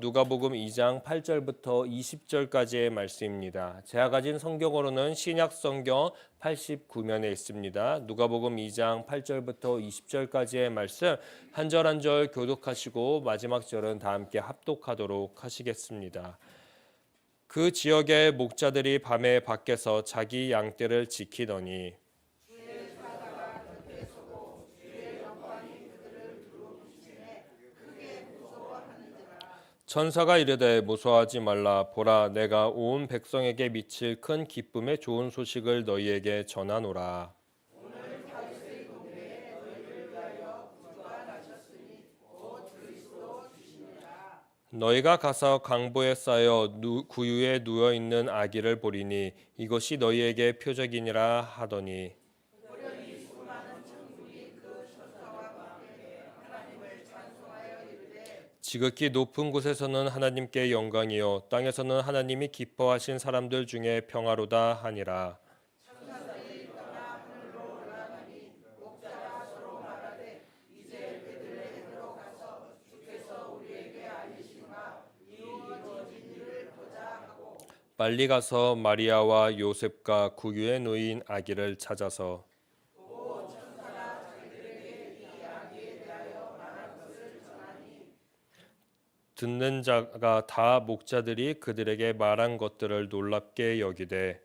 누가복음 2장 8절부터 20절까지의 말씀입니다. 제가 가진 성경으로는 신약 성경 89면에 있습니다. 누가복음 2장 8절부터 20절까지의 말씀 한 절 한 절 교독하시고 마지막 절은 다 함께 합독하도록 하시겠습니다. 그 지역의 목자들이 밤에 밖에서 자기 양떼를 지키더니 천사가 이르되 무서워하지 말라. 보라, 내가 온 백성에게 미칠 큰 기쁨의 좋은 소식을 너희에게 전하노라. 너희가 가서 강보에 쌓여 구유에 누워 있는 아기를 보리니 이것이 너희에게 표적이니라 하더니 지극히 높은 곳에서는 하나님께 영광이요 땅에서는 하나님이 기뻐하신 사람들 중에 평화로다 하니라. 빨리 가서 마리아와 요셉과 구유에 놓인 아기를 찾아서 듣는 자가 다 목자들이 그들에게 말한 것들을 놀랍게 여기되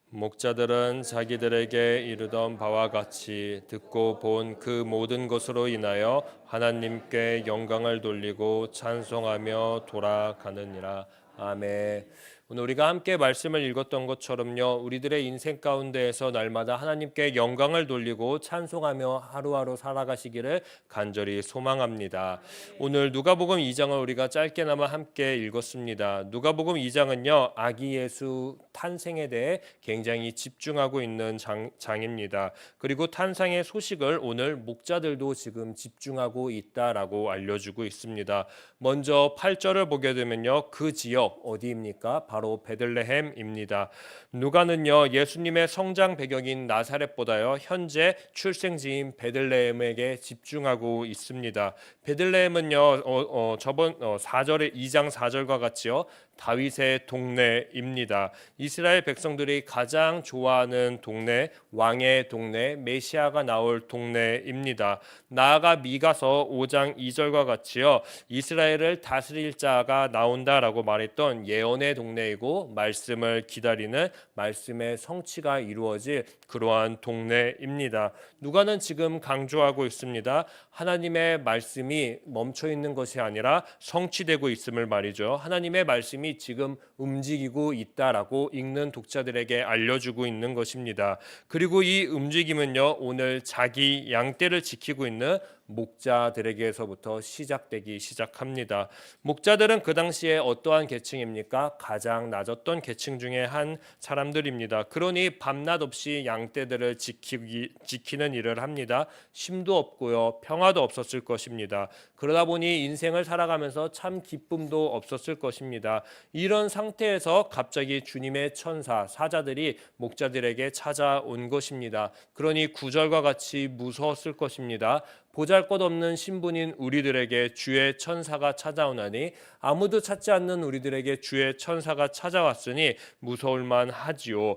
목자들은 자기들에게 이르던 바와 같이 듣고 본 그 모든 것으로 인하여 하나님께 영광을 돌리고 찬송하며 돌아가느니라. 아멘. 오늘 우리가 함께 말씀을 읽었던 것처럼요, 우리들의 인생 가운데에서 날마다 하나님께 영광을 돌리고 찬송하며 하루하루 살아가시기를 간절히 소망합니다. 오늘 누가복음 2장을 우리가 짧게나마 함께 읽었습니다. 누가복음 2장은요, 아기 예수 탄생에 대해 굉장히 집중하고 있는 장입니다. 그리고 탄생의 소식을 오늘 목자들도 지금 집중하고 있다라고 알려주고 있습니다. 먼저 8절을 보게 되면요, 그 지역 어디입니까? 바로 베들레헴입니다. 누가는요, 예수님의 성장 배경인 나사렛보다요 현재 출생지인 베들레헴에게 집중하고 있습니다. 베들레헴은요 저번 4절의 2장 4절과 같이요 다윗의 동네입니다. 이스라엘 백성들이 가장 좋아하는 동네, 왕의 동네, 메시아가 나올 동네입니다. 나아가 미가서 5장 2절과 같이요 이스라엘을 다스릴 자가 나온다라고 말했던 예언의 동네이고 말씀을 기다리는 말씀의 성취가 이루어질 그러한 동네입니다. 누가는 지금 강조하고 있습니다. 하나님의 말씀이 멈춰 있는 것이 아니라 성취되고 있음을 말이죠. 하나님의 말씀이 지금 움직이고 있다라고 읽는 독자들에게 알려주고 있는 것입니다. 그리고 이 움직임은요, 오늘 자기 양떼를 지키고 있는 목자들에게서부터 시작되기 시작합니다. 목자들은 그 당시에 어떠한 계층입니까? 가장 낮았던 계층 중에 한 사람들입니다. 그러니 밤낮 없이 양떼들을 지키는 일을 합니다. 쉼도 없고요, 평화도 없었을 것입니다. 그러다 보니 인생을 살아가면서 참 기쁨도 없었을 것입니다. 이런 상태에서 갑자기 주님의 천사, 사자들이 목자들에게 찾아온 것입니다. 그러니 9절과 같이 무서웠을 것입니다. 보잘것없는 신분인 우리들에게 주의 천사가 찾아오나니 아무도 찾지 않는 우리들에게 주의 천사가 찾아왔으니 무서울만 하지요.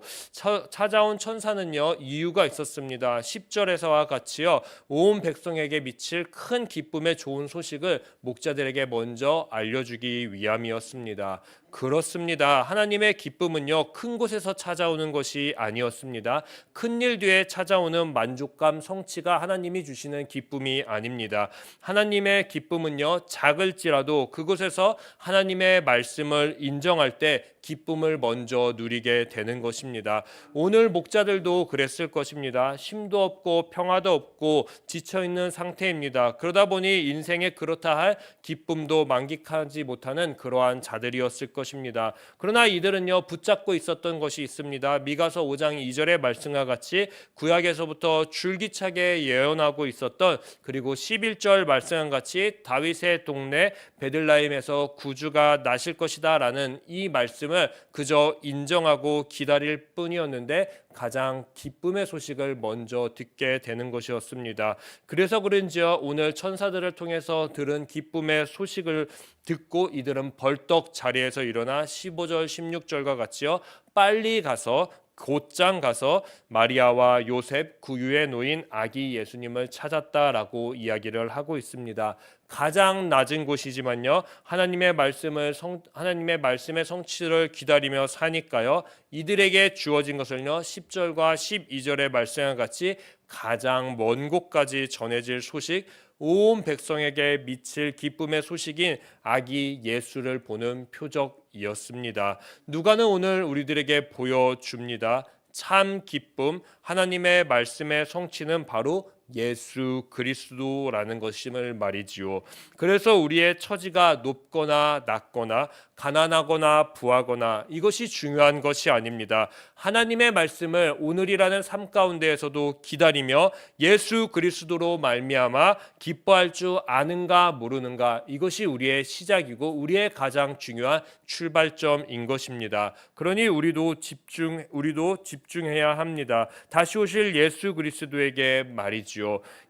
찾아온 천사는요 이유가 있었습니다. 10절에서와 같이요 온 백성에게 미칠 큰 기쁨의 좋은 소식을 목자들에게 먼저 알려주기 위함이었습니다. 그렇습니다. 하나님의 기쁨은요 큰 곳에서 찾아오는 것이 아니었습니다. 큰일 뒤에 찾아오는 만족감, 성취가 하나님이 주시는 기쁨이 아닙니다. 하나님의 기쁨은요 작을지라도 그곳에서 하나님의 말씀을 인정할 때 기쁨을 먼저 누리게 되는 것입니다. 오늘 목자들도 그랬을 것입니다. 쉼도 없고 평화도 없고 지쳐있는 상태입니다. 그러다 보니 인생에 그렇다 할 기쁨도 만끽하지 못하는 그러한 자들이었을 것입니다. 그러나 이들은요 붙잡고 있었던 것이 있습니다. 미가서 5장 2절의 말씀과 같이 구약에서부터 줄기차게 예언하고 있었던 그리고 11절 말씀과 같이 다윗의 동네 베들레헴에서 구주가 나실 것이다 라는 이 말씀을 그저 인정하고 기다릴 뿐이었는데 가장 기쁨의 소식을 먼저 듣게 되는 것이었습니다. 그래서 그런지요, 오늘 천사들을 통해서 들은 기쁨의 소식을 듣고 이들은 벌떡 자리에서 일어나 15절 16절과 같이요, 빨리 가서 곧장 가서 마리아와 요셉 구유에 놓인 아기 예수님을 찾았다라고 이야기를 하고 있습니다. 가장 낮은 곳이지만요, 하나님의 말씀의 성취를 기다리며 사니까요, 이들에게 주어진 것을요 10절과 12절의 말씀과 같이 가장 먼 곳까지 전해질 소식, 온 백성에게 미칠 기쁨의 소식인 아기 예수를 보는 표적이었습니다. 누가는 오늘 우리들에게 보여줍니다. 참 기쁨, 하나님의 말씀의 성취는 바로 예수 그리스도라는 것임을 말이지요. 그래서 우리의 처지가 높거나 낮거나 가난하거나 부하거나 이것이 중요한 것이 아닙니다. 하나님의 말씀을 오늘이라는 삶 가운데에서도 기다리며 예수 그리스도로 말미암아 기뻐할 줄 아는가 모르는가, 이것이 우리의 시작이고 우리의 가장 중요한 출발점인 것입니다. 그러니 우리도 집중해야 합니다. 다시 오실 예수 그리스도에게 말이지요.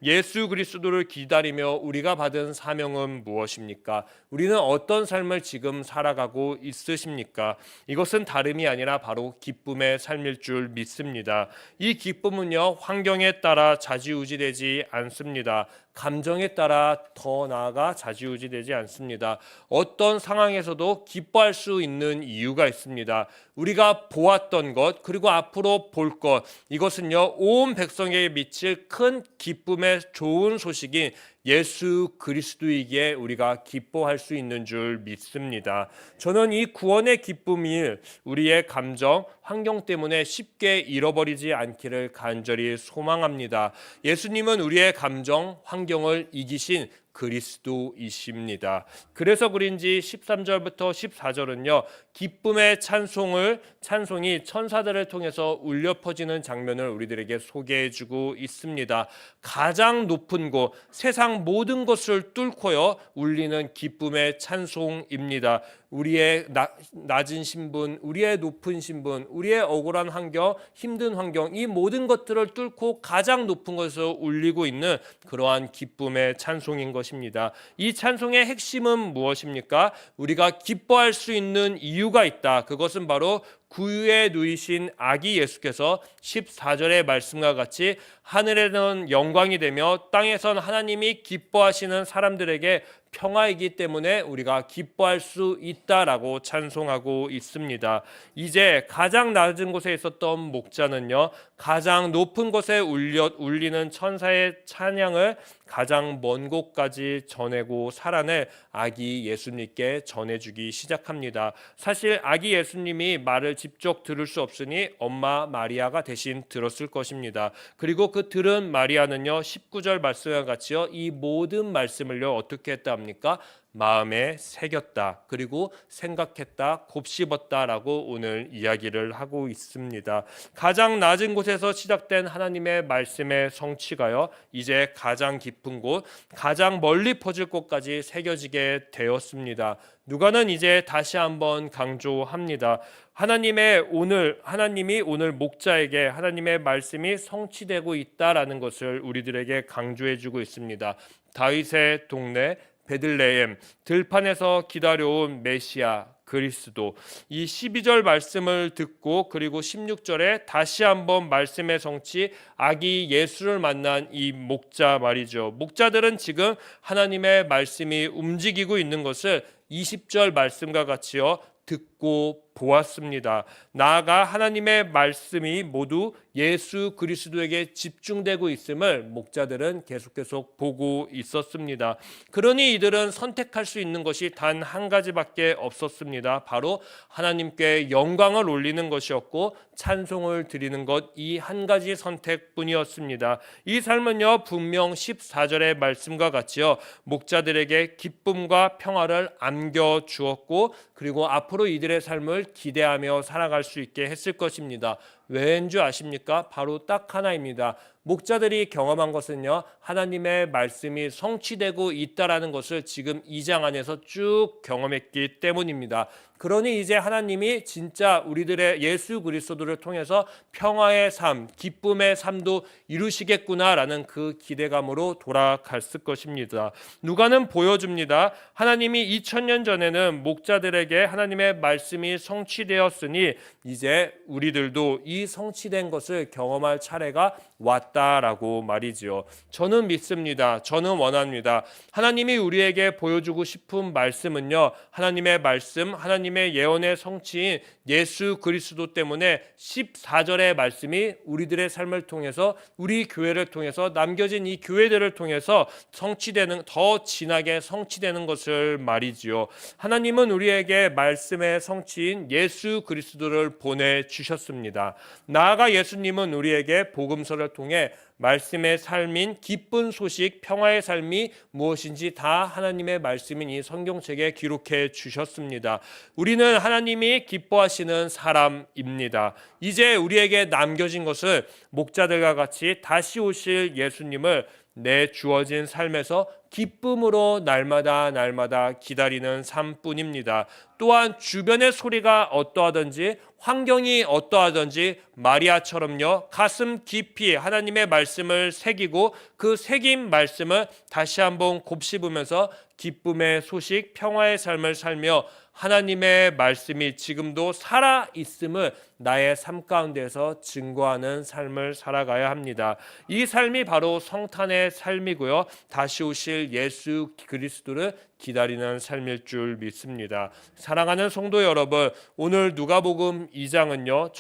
예수 그리스도를 기다리며 우리가 받은 사명은 무엇입니까? 우리는 어떤 삶을 지금 살아가고 있으십니까? 이것은 다름이 아니라 바로 기쁨의 삶일 줄 믿습니다. 이 기쁨은요, 환경에 따라 좌지우지되지 않습니다. 감정에 따라 더 나아가 좌지우지되지 않습니다. 어떤 상황에서도 기뻐할 수 있는 이유가 있습니다. 우리가 보았던 것, 그리고 앞으로 볼 것, 이것은요 온 백성에게 미칠 큰 기쁨의 좋은 소식인 예수 그리스도이기에 우리가 기뻐할 수 있는 줄 믿습니다. 저는 이 구원의 기쁨이 우리의 감정, 환경 때문에 쉽게 잃어버리지 않기를 간절히 소망합니다. 예수님은 우리의 감정, 환경을 이기신 그리스도이십니다. 그래서 그런지 13절부터 14절은요 기쁨의 찬송이 천사들을 통해서 울려 퍼지는 장면을 우리들에게 소개해주고 있습니다. 가장 높은 곳, 세상 모든 것을 뚫고요 울리는 기쁨의 찬송입니다. 우리의 낮은 신분, 우리의 높은 신분, 우리의 억울한 환경, 힘든 환경, 이 모든 것들을 뚫고 가장 높은 곳에서 울리고 있는 그러한 기쁨의 찬송인 것입니다. 이 찬송의 핵심은 무엇입니까? 우리가 기뻐할 수 있는 이유가 있다. 그것은 바로 구유에 누이신 아기 예수께서 14절의 말씀과 같이 하늘에는 영광이 되며 땅에선 하나님이 기뻐하시는 사람들에게 평화이기 때문에 우리가 기뻐할 수 있다라고 찬송하고 있습니다. 이제 가장 낮은 곳에 있었던 목자는요 가장 높은 곳에 울리는 천사의 찬양을 가장 먼 곳까지 전하고 살아낼 아기 예수님께 전해주기 시작합니다. 사실 아기 예수님이 말을 직접 들을 수 없으니 엄마 마리아가 대신 들었을 것입니다. 그리고 그 들은 마리아는요 19절 말씀과 같이요 이 모든 말씀을요 어떻게 했다 합니까? 마음에 새겼다. 그리고 생각했다, 곱씹었다라고 오늘 이야기를 하고 있습니다. 가장 낮은 곳에서 시작된 하나님의 말씀의 성취가요 이제 가장 깊은 곳, 가장 멀리 퍼질 곳까지 새겨지게 되었습니다. 누가는 이제 다시 한번 강조합니다. 하나님이 오늘 목자에게 하나님의 말씀이 성취되고 있다라는 것을 우리들에게 강조해주고 있습니다. 다윗의 동네 베들레헴, 들판에서 기다려온 메시아 그리스도, 이 12절 말씀을 듣고 그리고 16절에 다시 한번 말씀의 성취 아기 예수를 만난 이 목자 말이죠. 목자들은 지금 하나님의 말씀이 움직이고 있는 것을 20절 말씀과 같이요 듣고 보았습니다. 나아가 하나님의 말씀이 모두 예수 그리스도에게 집중되고 있음을 목자들은 계속 보고 있었습니다. 그러니 이들은 선택할 수 있는 것이 단 한 가지밖에 없었습니다. 바로 하나님께 영광을 올리는 것이었고 찬송을 드리는 것, 이 한 가지 선택뿐이었습니다. 이 삶은요 분명 14절의 말씀과 같이요 목자들에게 기쁨과 평화를 안겨주었고 그리고 앞으로 이들의 삶을 기대하며 살아갈 수 있게 했을 것입니다. 왜인 줄 아십니까? 바로 딱 하나입니다. 목자들이 경험한 것은요, 하나님의 말씀이 성취되고 있다라는 것을 지금 2장 안에서 쭉 경험했기 때문입니다. 그러니 이제 하나님이 진짜 우리들의 예수 그리스도를 통해서 평화의 삶, 기쁨의 삶도 이루시겠구나라는 그 기대감으로 돌아갔을 것입니다. 누가는 보여줍니다. 하나님이 2000년 전에는 목자들에게 하나님의 말씀이 성취되었으니 이제 우리들도 이 성취된 것을 경험할 차례가 왔다라고 말이지요. 저는 믿습니다. 저는 원합니다. 하나님이 우리에게 보여주고 싶은 말씀은요, 하나님의 말씀, 하나님의 예언의 성취인 예수 그리스도 때문에 14절의 말씀이 우리들의 삶을 통해서, 우리 교회를 통해서, 남겨진 이 교회들을 통해서 성취되는, 더 진하게 성취되는 것을 말이지요. 하나님은 우리에게 말씀의 성취인 예수 그리스도를 보내주셨습니다. 나아가 예수님은 우리에게 복음서를 통해 말씀의 삶인 기쁜 소식, 평화의 삶이 무엇인지 다 하나님의 말씀인 이 성경책에 기록해 주셨습니다. 우리는 하나님이 기뻐하시는 사람입니다. 이제 우리에게 남겨진 것은 목자들과 같이 다시 오실 예수님을 내 주어진 삶에서 기쁨으로 날마다 기다리는 삶뿐입니다. 또한 주변의 소리가 어떠하든지 환경이 어떠하든지 마리아처럼요, 가슴 깊이 하나님의 말씀을 새기고 그 새긴 말씀을 다시 한번 곱씹으면서 기쁨의 소식, 평화의 삶을 살며 하나님의 말씀이 지금도 살아있음을 나의 삶 가운데서 증거하는 삶을 살아가야 합니다. 이 삶이 바로 성탄의 삶이고요, 다시 오실 예수 그리스도를 기다리는 삶일 줄 믿습니다. 사랑하는 성도 여러분, 오늘 누가복음 2장은요,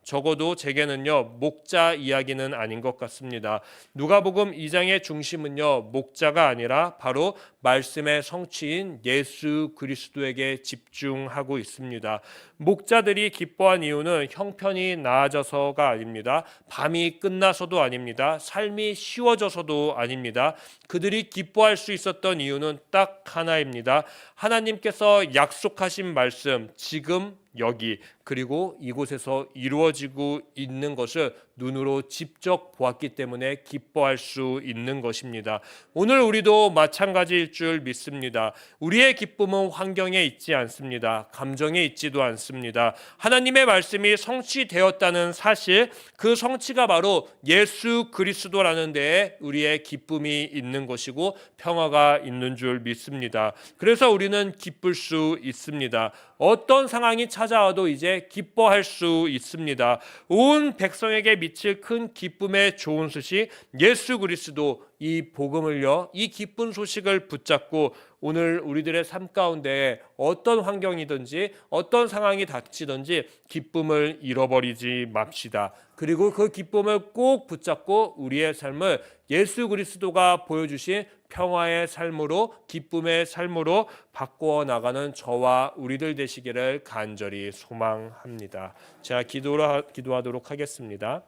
적어도 제게는요, 목자 이야기는 아닌 것 같습니다. 누가복음 2장의 중심은요, 목자가 아니라 바로 말씀의 성취인 예수 그리스도에게 집중하고 있습니다. 목자들이 기뻐한 이유는 형편이 나아져서가 아닙니다. 밤이 끝나서도 아닙니다. 삶이 쉬워져서도 아닙니다. 그들이 기뻐할 수 있었던 이유는 딱 하나입니다. 하나님께서 약속하신 말씀, 지금 여기 그리고 이곳에서 이루어지고 있는 것을 눈으로 직접 보았기 때문에 기뻐할 수 있는 것입니다. 오늘 우리도 마찬가지일 줄 믿습니다. 우리의 기쁨은 환경에 있지 않습니다. 감정에 있지도 않습니다. 하나님의 말씀이 성취되었다는 사실, 그 성취가 바로 예수 그리스도라는 데에 우리의 기쁨이 있는 것이고 평화가 있는 줄 믿습니다. 그래서 우리는 기쁠 수 있습니다. 어떤 상황이 찾아와도 이제 기뻐할 수 있습니다. 온 백성에게 미칠 큰 기쁨의 좋은 소식, 예수 그리스도, 이 복음을요, 이 기쁜 소식을 붙잡고 오늘 우리들의 삶 가운데 어떤 환경이든지 어떤 상황이 닥치든지 기쁨을 잃어버리지 맙시다. 그리고 그 기쁨을 꼭 붙잡고 우리의 삶을 예수 그리스도가 보여주신 평화의 삶으로, 기쁨의 삶으로 바꾸어 나가는 저와 우리들 되시기를 간절히 소망합니다. 제가 기도하도록 하겠습니다.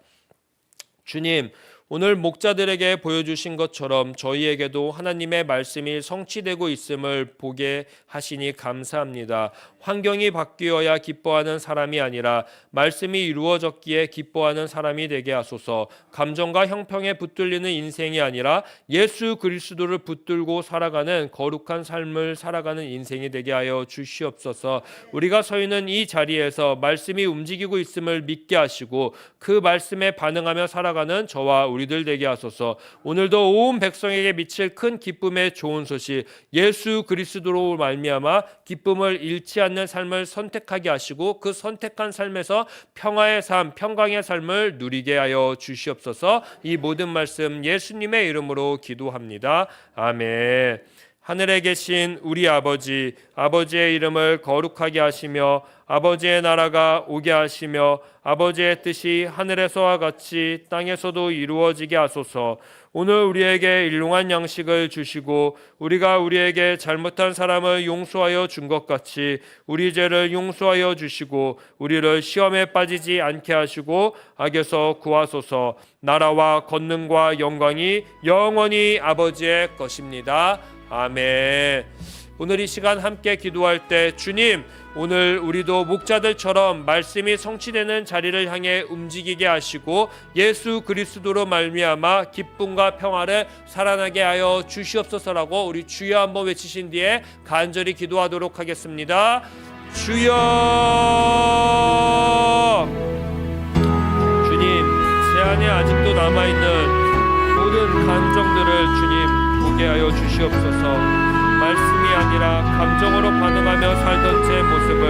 주님, 오늘 목자들에게 보여주신 것처럼 저희에게도 하나님의 말씀이 성취되고 있음을 보게 하시니 감사합니다. 환경이 바뀌어야 기뻐하는 사람이 아니라 말씀이 이루어졌기에 기뻐하는 사람이 되게 하소서. 감정과 형평에 붙들리는 인생이 아니라 예수 그리스도를 붙들고 살아가는 거룩한 삶을 살아가는 인생이 되게 하여 주시옵소서. 우리가 서 있는 이 자리에서 말씀이 움직이고 있음을 믿게 하시고 그 말씀에 반응하며 살아가는 저와 우리들 되게 하소서. 오늘도 온 백성에게 미칠 큰 기쁨의 좋은 소식, 예수 그리스도로 말미암아 기쁨을 잃지 않는 삶을 선택하게 하시고 그 선택한 삶에서 평화의 삶, 평강의 삶을 누리게 하여 주시옵소서. 이 모든 말씀 예수님의 이름으로 기도합니다. 아멘. 하늘에 계신 우리 아버지, 아버지의 이름을 거룩하게 하시며 아버지의 나라가 오게 하시며 아버지의 뜻이 하늘에서와 같이 땅에서도 이루어지게 하소서. 오늘 우리에게 일용할 양식을 주시고 우리가 우리에게 잘못한 사람을 용서하여 준 것 같이 우리 죄를 용서하여 주시고 우리를 시험에 빠지지 않게 하시고 악에서 구하소서. 나라와 권능과 영광이 영원히 아버지의 것입니다. 아멘. 오늘 이 시간 함께 기도할 때 주님, 오늘 우리도 목자들처럼 말씀이 성취되는 자리를 향해 움직이게 하시고 예수 그리스도로 말미암아 기쁨과 평화를 살아나게 하여 주시옵소서라고 우리 주여 한번 외치신 뒤에 간절히 기도하도록 하겠습니다. 주여, 주님, 제 안에 아직도 남아있는 모든 감정들을 주님 보게 하여 주시옵소서. 말씀이 아니라 감정으로 반응하며 살던 제 모습을